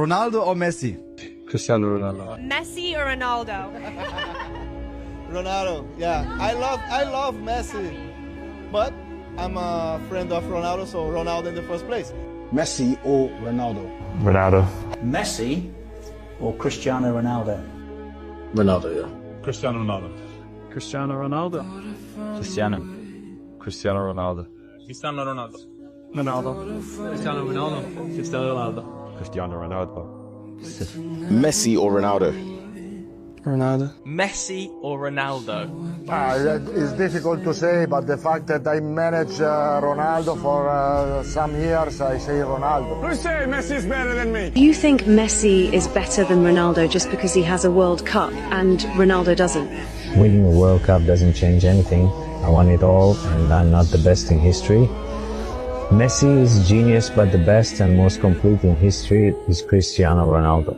Ronaldo or Messi? Cristiano Ronaldo. Messi or Ronaldo? Ronaldo, yeah. I love Messi, but I'm a friend of Ronaldo, so Ronaldo in the first place. Messi or Ronaldo? Ronaldo. Messi or Cristiano Ronaldo? Ronaldo, yeah. Cristiano Ronaldo. Cristiano Ronaldo. Cristiano. Cristiano Ronaldo. Cristiano Ronaldo. Ronaldo. Cristiano Ronaldo. Cristiano Ronaldo. Cristiano Ronaldo. Messi or Ronaldo? Ronaldo. Messi or Ronaldo? It's difficult to say, but the fact that I managed Ronaldo for some years, I say Ronaldo. Who say Messi is better than me? Do you think Messi is better than Ronaldo just because he has a World Cup and Ronaldo doesn't? Winning a World Cup doesn't change anything. I won it all, and I'm not the best in history. Messi is genius, but the best and most complete in history is Cristiano Ronaldo.